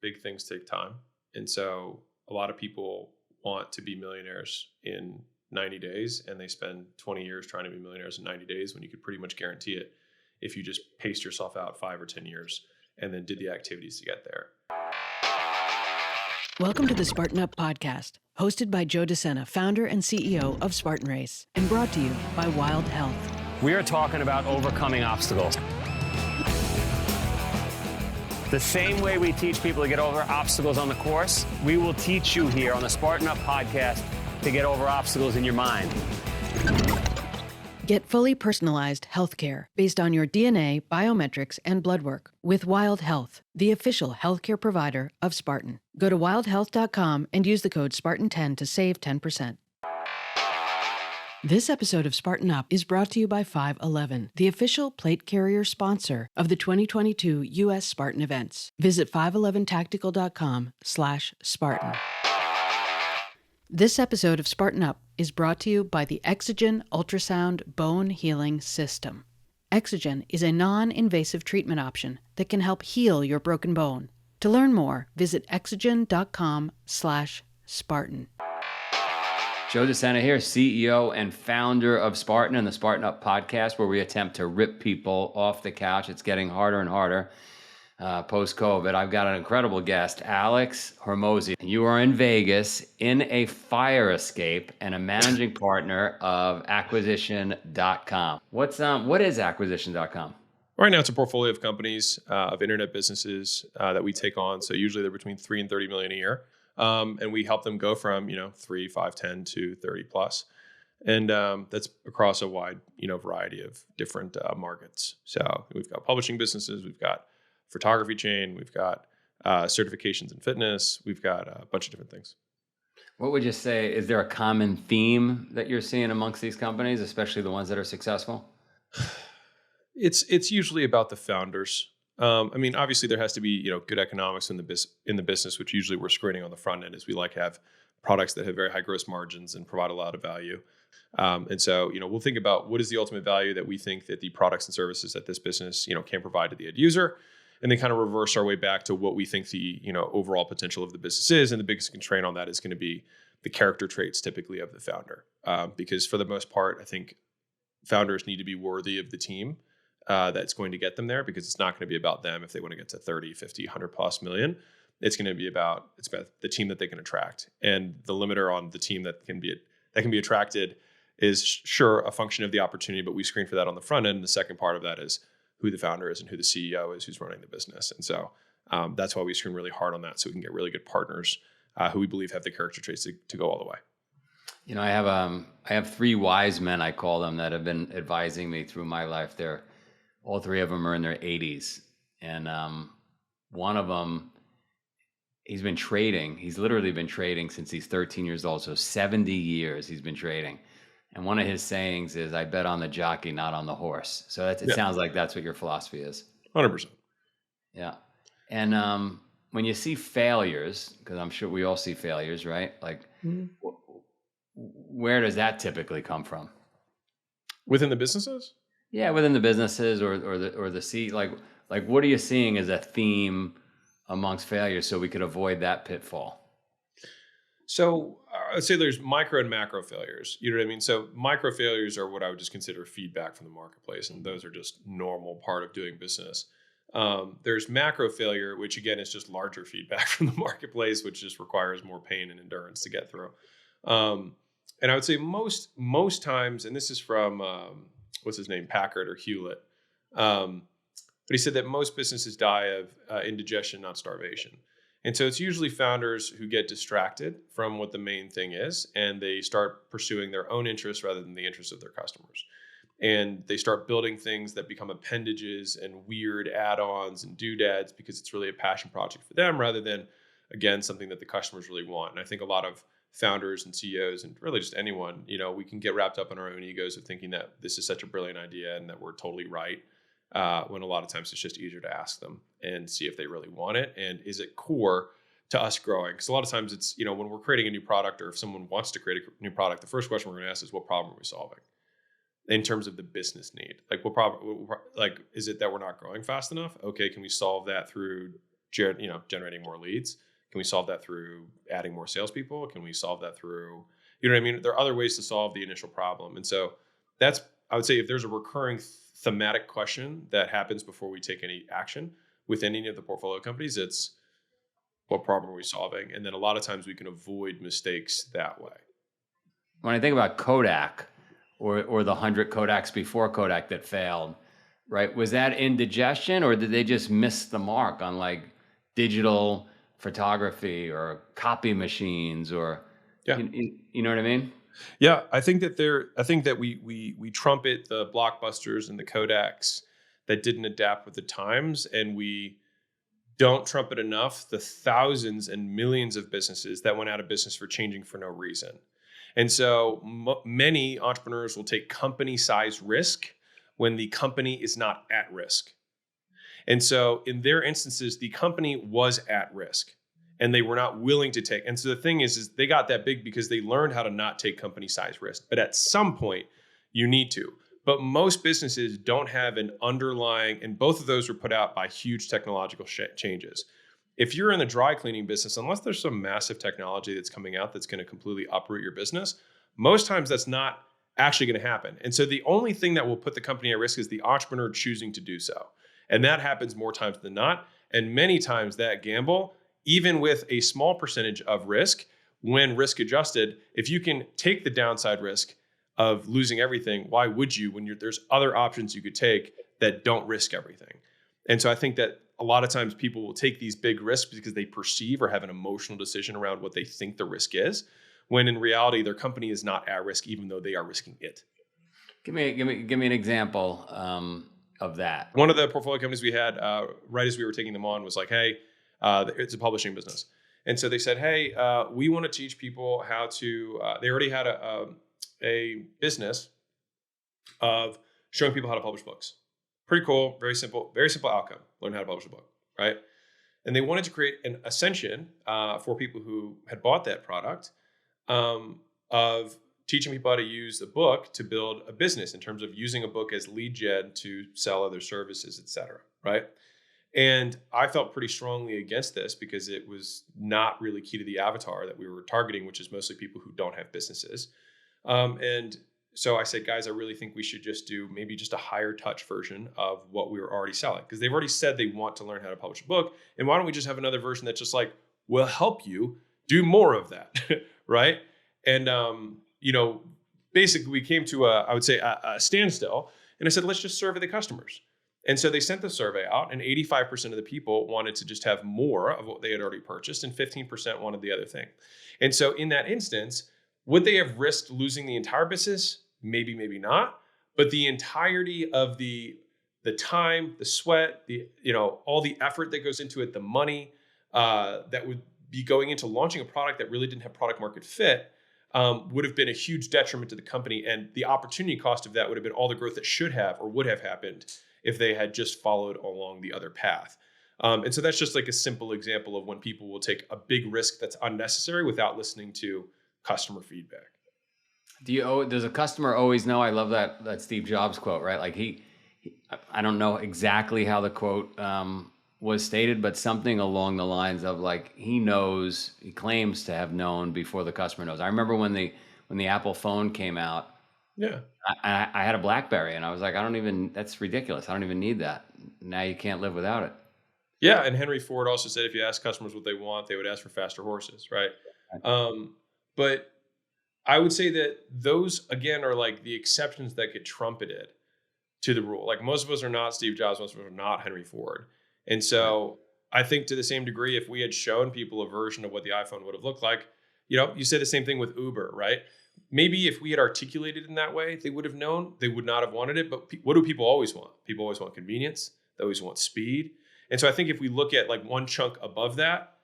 big things take time. And so a lot of people want to be millionaires in 90 days, and they spend 20 years trying to be millionaires in 90 days when you could pretty much guarantee it if you just paced yourself out 5 or 10 years and then did the activities to get there. Welcome to the Spartan Up podcast, hosted by Joe De Sena, founder and CEO of Spartan Race, and brought to you by Wild Health. We are talking about overcoming obstacles. The same way we teach people to get over obstacles on the course, we will teach you here on the Spartan Up podcast to get over obstacles in your mind. Get fully personalized healthcare based on your DNA, biometrics, and blood work with Wild Health, the official healthcare provider of Spartan. Go to wildhealth.com and use the code Spartan10 to save 10%. This episode of Spartan Up is brought to you by 511, the official plate carrier sponsor of the 2022 U.S. Spartan events. Visit 511tactical.com/Spartan. This episode of Spartan Up is brought to you by the Exogen Ultrasound Bone Healing System. Exogen is a non-invasive treatment option that can help heal your broken bone. To learn more, visit exogen.com/Spartan. Joe De Sena here, CEO and founder of Spartan and the Spartan Up podcast, where we attempt to rip people off the couch. It's getting harder and harder post-COVID. I've got an incredible guest, Alex Hormozi. You are in Vegas in a fire escape and a managing partner of acquisition.com. What is acquisition.com? Right now, it's a portfolio of companies, of internet businesses that we take on. So usually they're between 3 and 30 million a year. And we help them go from, 3, 5, 10 to 30 plus. And that's across a wide, variety of different markets. So we've got publishing businesses, we've got photography chain, we've got certifications in fitness, we've got a bunch of different things. What would you say, is there a common theme that you're seeing amongst these companies, especially the ones that are successful? It's usually about the founders. Obviously there has to be, good economics in the business, which usually we're screening on the front end, as we like to have products that have very high gross margins and provide a lot of value. And so, we'll think about what is the ultimate value that we think that the products and services that this business, can provide to the end user, and then kind of reverse our way back to what we think the, overall potential of the business is. And the biggest constraint on that is going to be the character traits typically of the founder. Because for the most part, I think founders need to be worthy of the team that's going to get them there, because it's not going to be about them if they want to get to 30, 50, 100 plus million. It's going to be about the team that they can attract. And the limiter on the team that can be attracted is sure a function of the opportunity, but we screen for that on the front end. And the second part of that is who the founder is and who the CEO is who's running the business. And so that's why we screen really hard on that, so we can get really good partners who we believe have the character traits to go all the way. I have 3 wise men, I call them, that have been advising me through my life. All 3 of them are in their 80s. And one of them, he's been trading. He's literally been trading since he's 13 years old. So 70 years he's been trading. And one of his sayings is, I bet on the jockey, not on the horse. So it sounds like that's what your philosophy is. 100%. Yeah. And when you see failures, because I'm sure we all see failures, right? Like, where does that typically come from? Within the businesses? Yeah, within the businesses or the seat, like what are you seeing as a theme amongst failures so we could avoid that pitfall? So I'd say there's micro and macro failures. You know what I mean? So micro failures are what I would just consider feedback from the marketplace, and those are just normal part of doing business. There's macro failure, which again is just larger feedback from the marketplace, which just requires more pain and endurance to get through. And I would say most times, and this is from what's his name, Packard or Hewlett. But he said that most businesses die of indigestion, not starvation. And so it's usually founders who get distracted from what the main thing is, and they start pursuing their own interests rather than the interests of their customers. And they start building things that become appendages and weird add-ons and doodads because it's really a passion project for them rather than, again, something that the customers really want. And I think a lot of founders and CEOs and really just anyone, we can get wrapped up in our own egos of thinking that this is such a brilliant idea and that we're totally right. When a lot of times it's just easier to ask them and see if they really want it. And is it core to us growing? Because a lot of times it's, when we're creating a new product or if someone wants to create a new product, the first question we're going to ask is what problem are we solving in terms of the business need? Like what problem, is it that we're not growing fast enough? Okay. Can we solve that through generating more leads? Can we solve that through adding more salespeople? Can we solve that through, you know what I mean? There are other ways to solve the initial problem. And so I would say if there's a recurring thematic question that happens before we take any action within any of the portfolio companies, it's what problem are we solving? And then a lot of times we can avoid mistakes that way. When I think about Kodak or the 100 Kodaks before Kodak that failed, right? Was that indigestion, or did they just miss the mark on like digital photography or copy machines, or you know what I mean? Yeah, I think that we trumpet the Blockbusters and the Kodaks that didn't adapt with the times, and we don't trumpet enough the thousands and millions of businesses that went out of business for changing for no reason. And so many entrepreneurs will take company size risk when the company is not at risk. And so in their instances, the company was at risk and they were not willing to take. And so the thing is they got that big because they learned how to not take company size risk. But at some point you need to. But most businesses don't have an underlying, and both of those were put out by huge technological changes. If you're in the dry cleaning business, unless there's some massive technology that's coming out that's going to completely uproot your business, most times that's not actually going to happen. And so the only thing that will put the company at risk is the entrepreneur choosing to do so. And that happens more times than not. And many times that gamble, even with a small percentage of risk, when risk adjusted, if you can take the downside risk of losing everything, why would you when there's other options you could take that don't risk everything? And so I think that a lot of times people will take these big risks because they perceive or have an emotional decision around what they think the risk is, when in reality their company is not at risk, even though they are risking it. Give me an example of that. One of the portfolio companies we had, right as we were taking them on, was like, hey, it's a publishing business. And so they said, hey, we want to teach people how to, they already had a business of showing people how to publish books. Pretty cool, very simple outcome. Learn how to publish a book, right? And they wanted to create an ascension for people who had bought that product of teaching people how to use the book to build a business in terms of using a book as lead gen to sell other services, et cetera, right? And I felt pretty strongly against this because it was not really key to the avatar that we were targeting, which is mostly people who don't have businesses. And so I said, guys, I really think we should just do maybe just a higher touch version of what we were already selling, because they've already said they want to learn how to publish a book. And why don't we just have another version that's just like, we'll help you do more of that, right? And, basically we came to a standstill, and I said, let's just survey the customers. And so they sent the survey out, and 85% of the people wanted to just have more of what they had already purchased, and 15% wanted the other thing. And so in that instance, would they have risked losing the entire business? Maybe, maybe not. But the entirety of the time, the sweat, all the effort that goes into it, the money that would be going into launching a product that really didn't have product market fit would have been a huge detriment to the company. And the opportunity cost of that would have been all the growth that should have or would have happened if they had just followed along the other path. And so that's just like a simple example of when people will take a big risk that's unnecessary without listening to customer feedback. Does a customer always know? I love that Steve Jobs quote, right? Like I don't know exactly how the quote was stated, but something along the lines of like, he claims to have known before the customer knows. I remember when the Apple phone came out, yeah, I had a BlackBerry and I was like, that's ridiculous. I don't even need that. Now you can't live without it. Yeah. And Henry Ford also said, if you ask customers what they want, they would ask for faster horses. Right. But I would say that those, again, are like the exceptions that get trumpeted to the rule. Like most of us are not Steve Jobs, most of us are not Henry Ford. And so I think to the same degree, if we had shown people a version of what the iPhone would have looked like, you say the same thing with Uber, right? Maybe if we had articulated in that way, they would have known. They would not have wanted it. But what do people always want? People always want convenience. They always want speed. And so I think if we look at like one chunk above that,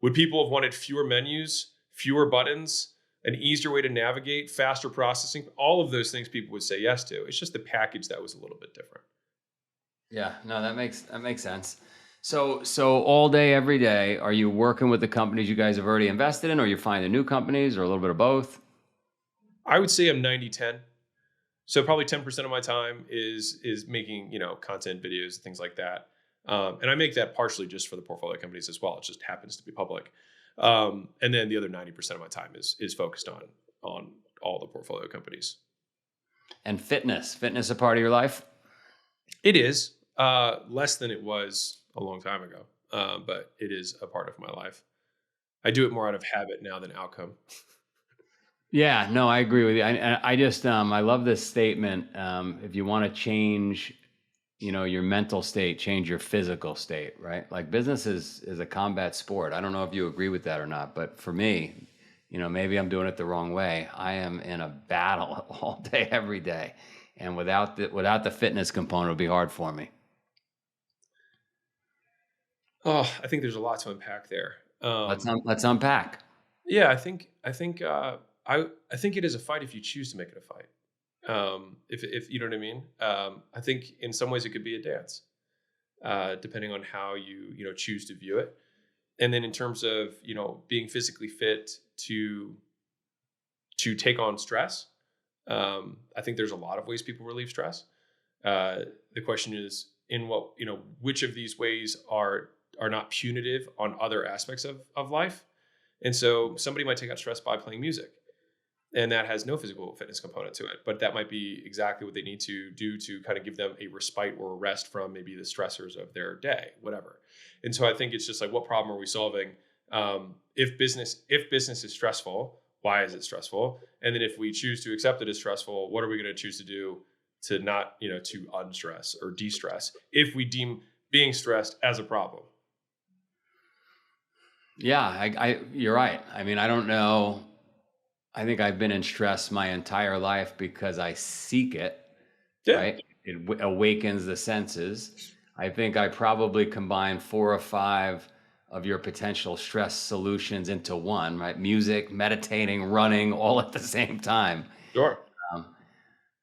would people have wanted fewer menus, fewer buttons, an easier way to navigate, faster processing? All of those things people would say yes to. It's just the package that was a little bit different. Yeah, no, that makes sense. So all day, every day, are you working with the companies you guys have already invested in, or you're finding new companies, or a little bit of both? I would say I'm 90-10. So probably 10% of my time is making, content, videos, things like that. And I make that partially just for the portfolio companies as well. It just happens to be public. And then the other 90% of my time is focused on all the portfolio companies. And fitness a part of your life? It is less than it was a long time ago, but it is a part of my life. I do it more out of habit now than outcome. Yeah, no, I agree with you. I just, I love this statement. If you want to change, your mental state, change your physical state, right? Like business is a combat sport. I don't know if you agree with that or not, but for me, maybe I'm doing it the wrong way. I am in a battle all day, every day. And without the fitness component, it'll be hard for me. Oh, I think there's a lot to unpack there. Let's unpack. Yeah, I think it is a fight if you choose to make it a fight. If you know what I mean. I think in some ways it could be a dance, depending on how you choose to view it. And then in terms of being physically fit to take on stress, I think there's a lot of ways people relieve stress. The question is in what which of these ways are not punitive on other aspects of life. And so somebody might take out stress by playing music, and that has no physical fitness component to it, but that might be exactly what they need to do to kind of give them a respite or a rest from maybe the stressors of their day, whatever. And so I think it's just like, what problem are we solving? If business is stressful, why is it stressful? And then if we choose to accept it as stressful, what are we going to choose to do to not, to unstress or de-stress if we deem being stressed as a problem? Yeah, you're right. I mean, I don't know. I think I've been in stress my entire life because I seek it, right? It awakens the senses. I think I probably combine 4 or 5 of your potential stress solutions into one, right? Music, meditating, running, all at the same time. Sure.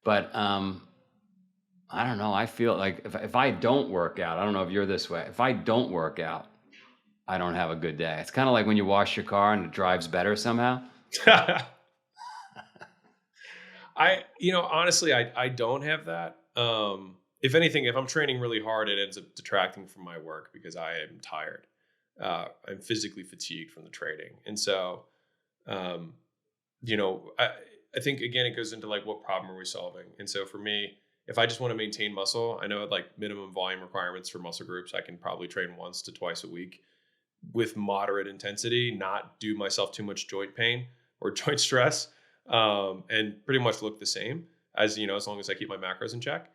But I don't know. I feel like if I don't work out, I don't know if you're this way. If I don't work out, I don't have a good day. It's kind of like when you wash your car and it drives better somehow. Honestly, I don't have that. If anything, if I'm training really hard, it ends up detracting from my work because I am tired. I'm physically fatigued from the training. And so, I think again, it goes into like, what problem are we solving? And so for me, if I just want to maintain muscle, I know at like minimum volume requirements for muscle groups, I can probably train once to twice a week with moderate intensity, not do myself too much joint pain or joint stress, and pretty much look the same as long as I keep my macros in check.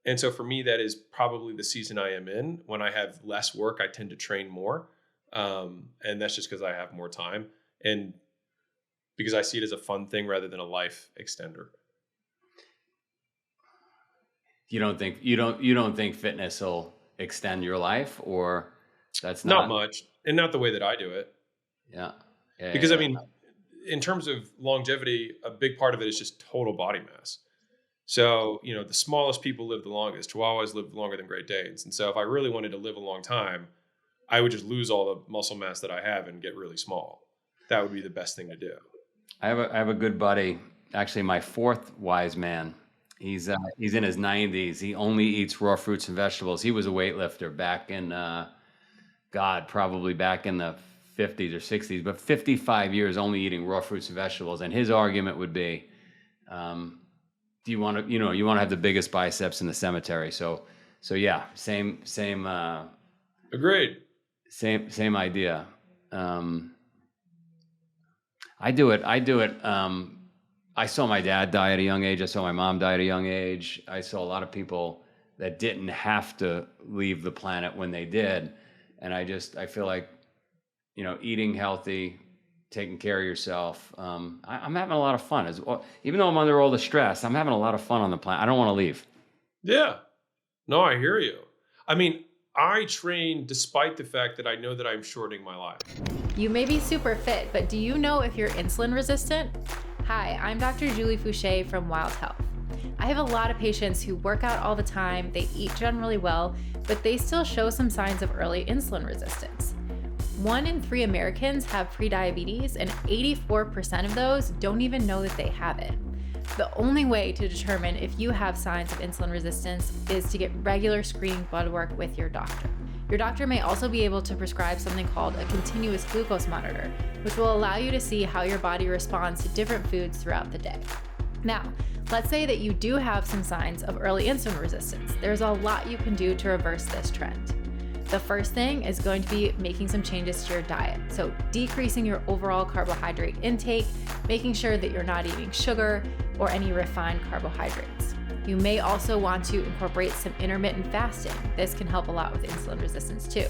And so for me, that is probably the season I am in. When I have less work, I tend to train more. And that's just because I have more time and because I see it as a fun thing rather than a life extender. You don't think fitness will extend your life, or that's not much, and not the way that I do it. Yeah. Because I mean, in terms of longevity, a big part of it is just total body mass. So, the smallest people live the longest. Chihuahuas live longer than Great Danes. And so if I really wanted to live a long time, I would just lose all the muscle mass that I have and get really small. That would be the best thing to do. I have a good buddy, actually my 4th wise man. He's in his 90s. He only eats raw fruits and vegetables. He was a weightlifter back in, probably back in the 50s or 60s, but 55 years only eating raw fruits and vegetables. And his argument would be, do you want to have the biggest biceps in the cemetery? So yeah, same. Agreed. Same idea. I do it. I saw my dad die at a young age. I saw my mom die at a young age. I saw a lot of people that didn't have to leave the planet when they did. And I feel like, eating healthy, taking care of yourself. I'm having a lot of fun as well. Even though I'm under all the stress, I'm having a lot of fun on the planet. I don't want to leave. Yeah. No, I hear you. I mean, I train despite the fact that I know that I'm shortening my life. You may be super fit, but do you know if you're insulin resistant? Hi, I'm Dr. Julie Fouché from Wild Health. I have a lot of patients who work out all the time, they eat generally well, but they still show some signs of early insulin resistance. 1 in 3 Americans have prediabetes, and 84% of those don't even know that they have it. The only way to determine if you have signs of insulin resistance is to get regular screening blood work with your doctor. Your doctor may also be able to prescribe something called a continuous glucose monitor, which will allow you to see how your body responds to different foods throughout the day. Now, let's say that you do have some signs of early insulin resistance. There's a lot you can do to reverse this trend. The first thing is going to be making some changes to your diet. So decreasing your overall carbohydrate intake, making sure that you're not eating sugar or any refined carbohydrates. You may also want to incorporate some intermittent fasting. This can help a lot with insulin resistance too.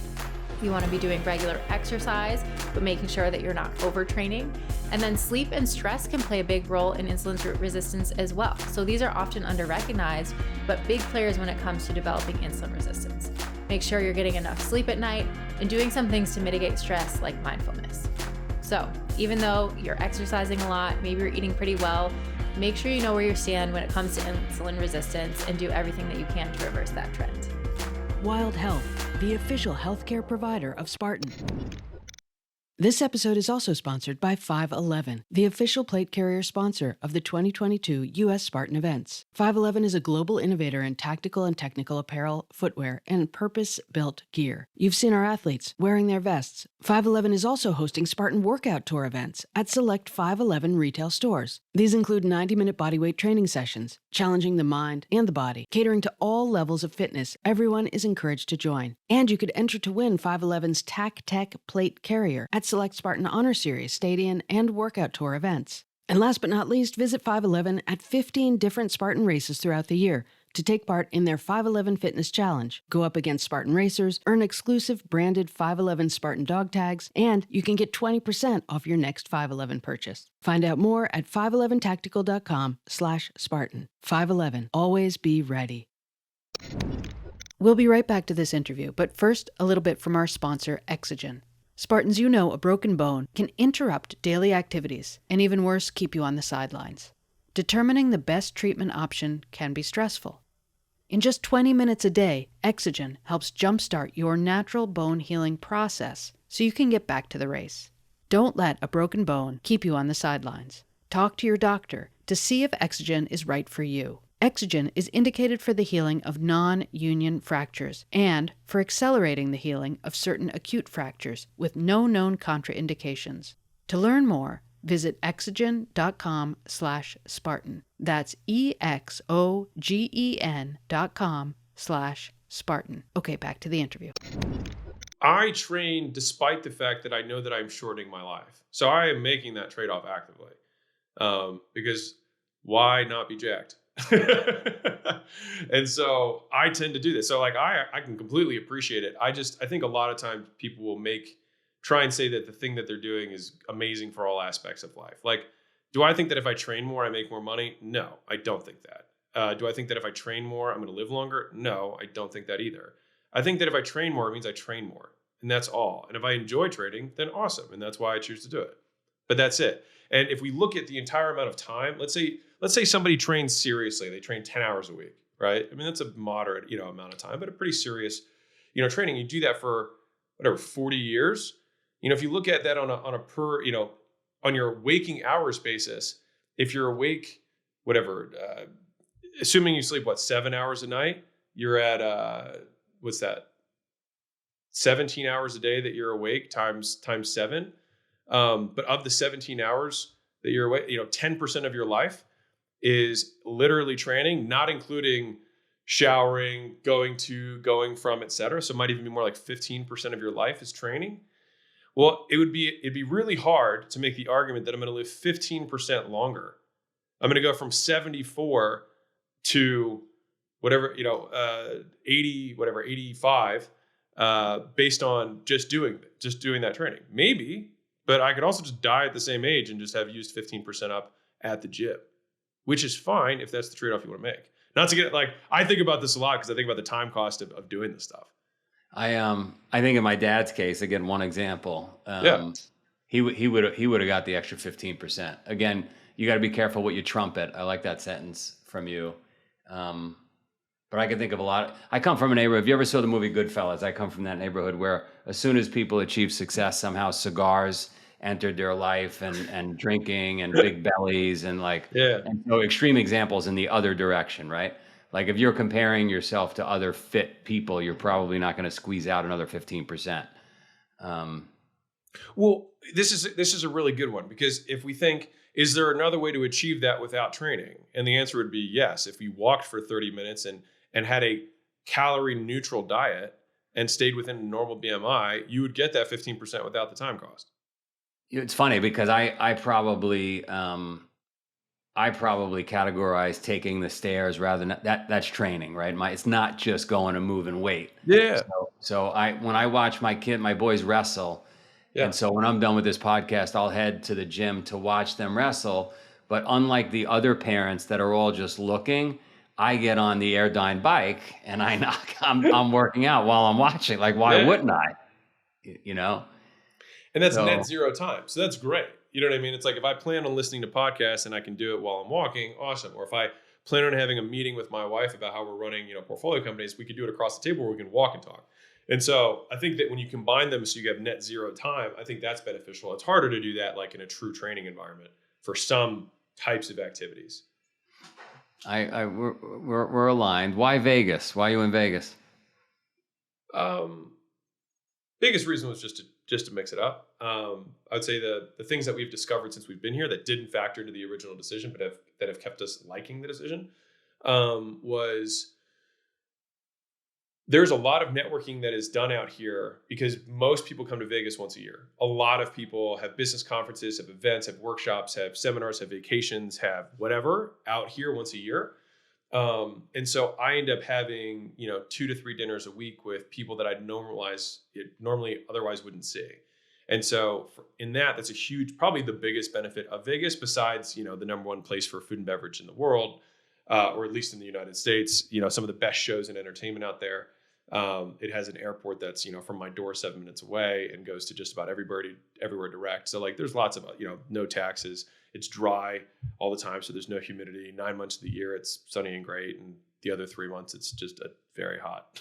You want to be doing regular exercise, but making sure that you're not overtraining. And then sleep and stress can play a big role in insulin resistance as well. So these are often under-recognized, but big players when it comes to developing insulin resistance. Make sure you're getting enough sleep at night and doing some things to mitigate stress like mindfulness. So even though you're exercising a lot, maybe you're eating pretty well, make sure you know where you stand when it comes to insulin resistance and do everything that you can to reverse that trend. Wild Health, the official healthcare provider of Spartan. This episode is also sponsored by 511, the official plate carrier sponsor of the 2022 U.S. Spartan events. 511 is a global innovator in tactical and technical apparel, footwear, and purpose-built gear. You've seen our athletes wearing their vests. 511 is also hosting Spartan Workout Tour events at select 511 retail stores. These include 90-minute bodyweight training sessions, challenging the mind and the body, catering to all levels of fitness. Everyone is encouraged to join. And you could enter to win 511's Tac Tech plate carrier at select Spartan Honor Series, Stadium, and Workout Tour events. And last but not least, visit 511 at 15 different Spartan races throughout the year to take part in their 511 Fitness Challenge. Go up against Spartan racers, earn exclusive branded 511 Spartan dog tags, and you can get 20% off your next 511 purchase. Find out more at 511tactical.com/Spartan. 511, always be ready. We'll be right back to this interview, but first, a little bit from our sponsor, Exogen. Spartans, you know a broken bone can interrupt daily activities, and even worse, keep you on the sidelines. Determining the best treatment option can be stressful. In just 20 minutes a day, Exogen helps jumpstart your natural bone healing process so you can get back to the race. Don't let a broken bone keep you on the sidelines. Talk to your doctor to see if Exogen is right for you. Exogen is indicated for the healing of non-union fractures and for accelerating the healing of certain acute fractures with no known contraindications. To learn more, visit exogen.com/Spartan. That's EXOGEN.com/Spartan. Okay, back to the interview. I train despite the fact that I know that I'm shortening my life. So I am making that trade-off actively. Because why not be jacked? And so I tend to do this. So like I can completely appreciate it. I think a lot of times people will try and say that the thing that they're doing is amazing for all aspects of life. Like, do I think that if I train more, I make more money? No, I don't think that. Do I think that if I train more, I'm going to live longer? No, I don't think that either. I think that if I train more, it means I train more, and that's all. And if I enjoy training, then awesome. And that's why I choose to do it. But that's it. And if we look at the entire amount of time, let's say somebody trains seriously, they train 10 hours a week, right? I mean, that's a moderate, amount of time, but a pretty serious, training. You do that for 40 years. If you look at that on a per, on your waking hours basis, if you're awake, assuming you sleep, 7 hours a night, you're at, 17 hours a day that you're awake times 7. But of the 17 hours that you're awake, 10% of your life is literally training, not including showering, going from, et cetera. So it might even be more like 15% of your life is training. Well, it'd be really hard to make the argument that I'm going to live 15% longer. I'm going to go from 74 to 85, based on just doing that training. Maybe, but I could also just die at the same age and just have used 15% up at the gym, which is fine if that's the trade-off you want to make. Not to get I think about this a lot because I think about the time cost of doing this stuff. I think in my dad's case, again, one example, he would have got the extra 15%. Again, you got to be careful what you trumpet. I like that sentence from you. But I can think of a lot. I come from a neighborhood. If you ever saw the movie Goodfellas, I come from that neighborhood where as soon as people achieve success, somehow cigars entered their life and drinking and big bellies and Yeah. and so extreme examples in the other direction, right? Like if you're comparing yourself to other fit people, you're probably not going to squeeze out another 15%. Well, this is a really good one, because if we think, is there another way to achieve that without training? And the answer would be yes. If you walked for 30 minutes and had a calorie neutral diet and stayed within a normal BMI, you would get that 15% without the time cost. It's funny because I probably categorize taking the stairs rather than that's training, right? It's not just going and moving weight. Yeah. So when I watch my boys wrestle, Yeah. and so when I'm done with this podcast, I'll head to the gym to watch them wrestle. But unlike the other parents that are all just looking, I get on the Airdyne bike and I'm working out while I'm watching. Like, why wouldn't I? You know? And that's net zero time. So that's great. You know what I mean? It's like if I plan on listening to podcasts and I can do it while I'm walking, awesome. Or if I plan on having a meeting with my wife about how we're running, portfolio companies, we could do it across the table where we can walk and talk. And so I think that when you combine them so you have net zero time, I think that's beneficial. It's harder to do that like in a true training environment for some types of activities. We're aligned. Why Vegas? Why are you in Vegas? Biggest reason was just to mix it up. I would say the things that we've discovered since we've been here that didn't factor into the original decision, but that have kept us liking the decision, was there's a lot of networking that is done out here because most people come to Vegas once a year. A lot of people have business conferences, have events, have workshops, have seminars, have vacations, have whatever out here once a year. And so I end up having, 2 to 3 dinners a week with people that I'd normally otherwise wouldn't see. And so that's a huge, probably the biggest benefit of Vegas besides, the number one place for food and beverage in the world, or at least in the United States, some of the best shows and entertainment out there. It has an airport that's, from my door 7 minutes away and goes to just about everywhere direct. So like there's lots of, no taxes. It's dry all the time, so there's no humidity. 9 months of the year, it's sunny and great. And the other 3 months, it's just very hot.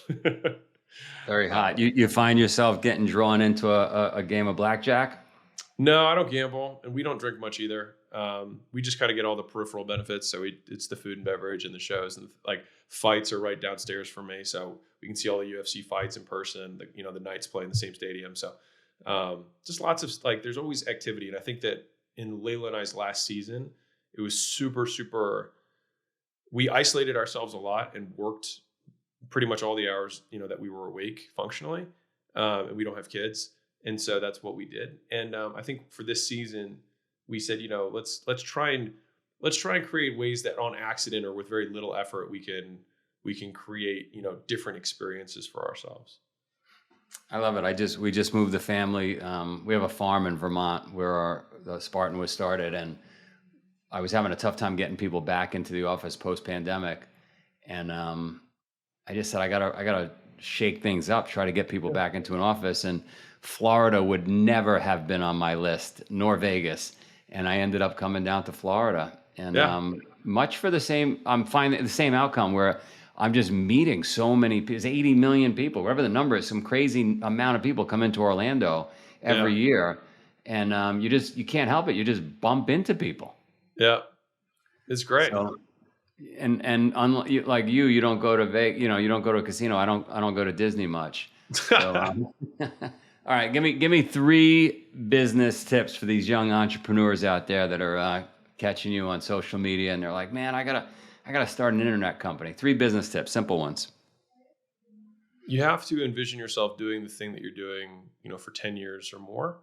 Very hot. You find yourself getting drawn into a game of blackjack? No, I don't gamble, and we don't drink much either. We just kind of get all the peripheral benefits. So it's the food and beverage and the shows, and like fights are right downstairs from me, so we can see all the UFC fights in person. The Knights play in the same stadium, so just lots of there's always activity. And I think that in Leila and I's last season, it was super, super. We isolated ourselves a lot and worked pretty much all the hours that we were awake functionally, and we don't have kids. And so that's what we did. And I think for this season, we said, let's try and create ways that on accident or with very little effort, we can create, different experiences for ourselves. I love it. We just moved the family. We have a farm in Vermont where the Spartan was started, and I was having a tough time getting people back into the office post-pandemic. And I just said, I gotta shake things up, try to get people back into an office. And Florida would never have been on my list, nor Vegas. And I ended up coming down to Florida, and much for the same. I'm finding the same outcome where I'm just meeting so many people. There's 80 million people, whatever the number is. Some crazy amount of people come into Orlando every year, and you can't help it. You just bump into people. Yeah, it's great. So, and like you don't go to Vegas. You don't go to a casino. I don't go to Disney much. So, all right, give me 3 business tips for these young entrepreneurs out there that are catching you on social media, and they're like, man, I gotta start an internet company. 3 business tips, simple ones. You have to envision yourself doing the thing that you're doing, for 10 years or more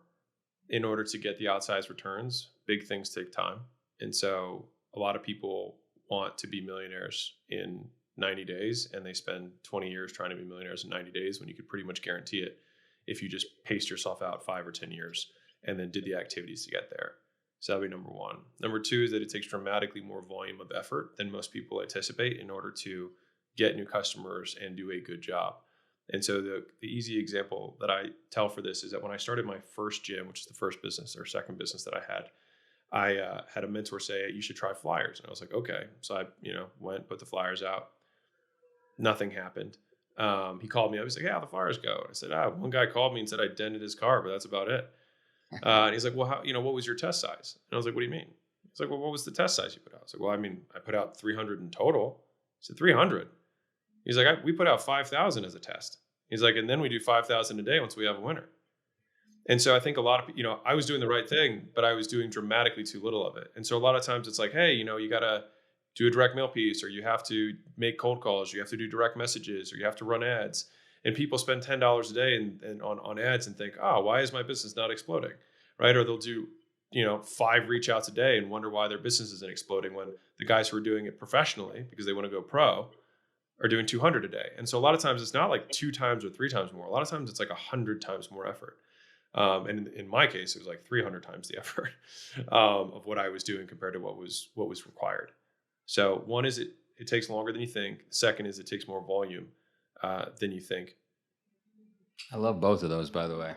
in order to get the outsized returns. Big things take time. And so a lot of people want to be millionaires in 90 days, and they spend 20 years trying to be millionaires in 90 days when you could pretty much guarantee it if you just paced yourself out 5 or 10 years and then did the activities to get there. So that'd be number 1. Number 2 is that it takes dramatically more volume of effort than most people anticipate in order to get new customers and do a good job. And so the easy example that I tell for this is that when I started my first gym, which is the first business or second business that I had a mentor say, you should try flyers. And I was like, okay. So I, went, put the flyers out. Nothing happened. He called me up. He's like, yeah, how the flyers go? I said, one guy called me and said I dented his car, but that's about it. And he's like, well, what was your test size? And I was like, what do you mean? He's like, well, what was the test size you put out? I was like, well, I mean, I put out 300 in total. He said, 300. He's like, we put out 5,000 as a test. He's like, and then we do 5,000 a day once we have a winner. And so I think a lot of, I was doing the right thing, but I was doing dramatically too little of it. And so a lot of times it's like, hey, you got to do a direct mail piece, or you have to make cold calls, you have to do direct messages, or you have to run ads. And people spend $10 a day on ads and think, oh, why is my business not exploding? Right? Or they'll do, 5 reach outs a day and wonder why their business isn't exploding, when the guys who are doing it professionally because they want to go pro are doing 200 a day. And so a lot of times it's not like 2 times or 3 times more. A lot of times it's like 100 times more effort. And in my case, it was like 300 times the effort of what I was doing compared to what was required. So one is it takes longer than you think. Second is it takes more volume than you think. I love both of those, by the way.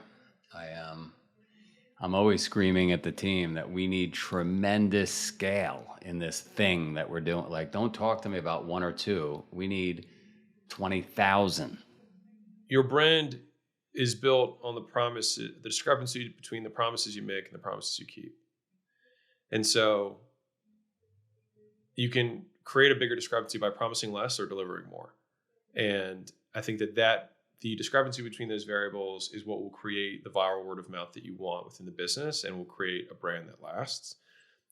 I'm always screaming at the team that we need tremendous scale in this thing that we're doing. Like, don't talk to me about 1 or 2. We need 20,000. Your brand is built on the discrepancy between the promises you make and the promises you keep. And so you can create a bigger discrepancy by promising less or delivering more. And I think that the discrepancy between those variables is what will create the viral word of mouth that you want within the business and will create a brand that lasts.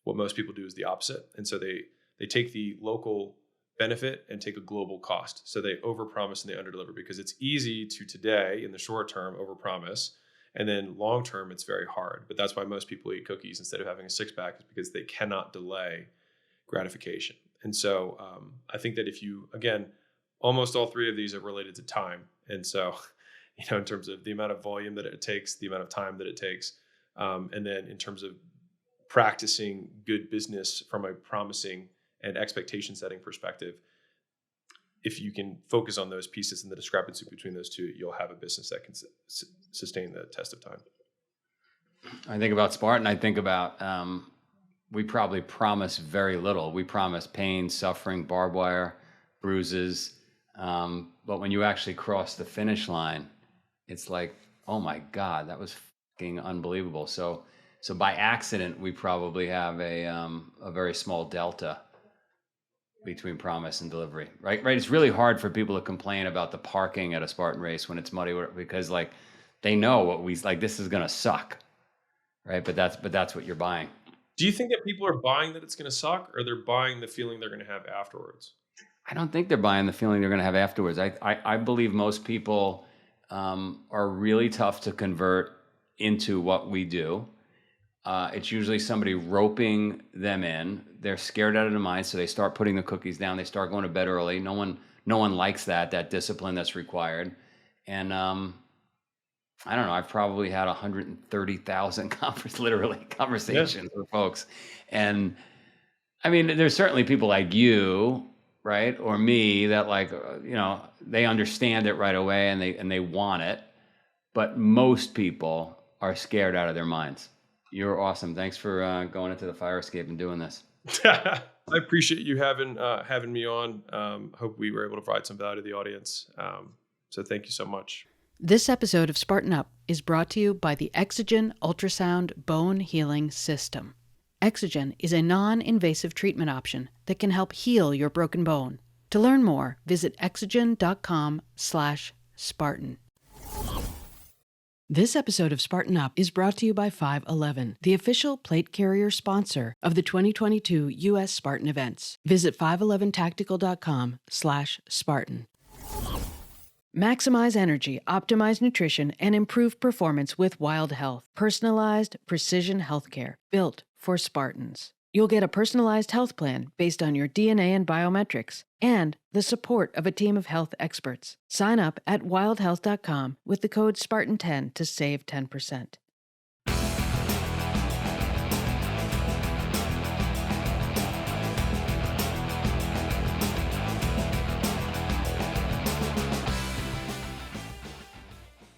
What most people do is the opposite. And so they take the local benefit and take a global cost. So they overpromise and they underdeliver, because it's easy to today in the short term overpromise, and then long term it's very hard. But that's why most people eat cookies instead of having a 6-pack, is because they cannot delay gratification. And so I think that if you, again, almost all 3 of these are related to time. And so, in terms of the amount of volume that it takes, the amount of time that it takes, and then in terms of practicing good business from a promising and expectation setting perspective, if you can focus on those pieces and the discrepancy between those 2, you'll have a business that can sustain the test of time. I think about Spartan. I think about we probably promise very little. We promise pain, suffering, barbed wire, bruises. But when you actually cross the finish line, it's like, oh my God, that was fucking unbelievable. So by accident, we probably have a very small delta between promise and delivery, right? It's really hard for people to complain about the parking at a Spartan race when it's muddy, because like they know what this is going to suck, right? But that's what you're buying. Do you think that people are buying that it's going to suck, or they're buying the feeling they're going to have afterwards? I don't think they're buying the feeling they're going to have afterwards. I believe most people are really tough to convert into what we do. It's usually somebody roping them in. They're scared out of their mind, so they start putting the cookies down. They start going to bed early. No one likes that discipline that's required. And I don't know. I've probably had 130,000 conversations with folks. And I mean, there's certainly people like you, right, or me, that they understand it right away and they want it. But most people are scared out of their minds. You're awesome. Thanks for going into the fire escape and doing this. I appreciate you having me on. Hope we were able to provide some value to the audience. So thank you so much. This episode of Spartan Up is brought to you by the Exogen Ultrasound Bone Healing System. Exogen is a non-invasive treatment option that can help heal your broken bone. To learn more, visit exogen.com/Spartan. This episode of Spartan Up is brought to you by 511, the official plate carrier sponsor of the 2022 U.S. Spartan events. Visit 511tactical.com/Spartan. Maximize energy, optimize nutrition, and improve performance with Wild Health. Personalized precision healthcare built for Spartans. You'll get a personalized health plan based on your DNA and biometrics, and the support of a team of health experts. Sign up at wildhealth.com with the code Spartan10 to save 10%.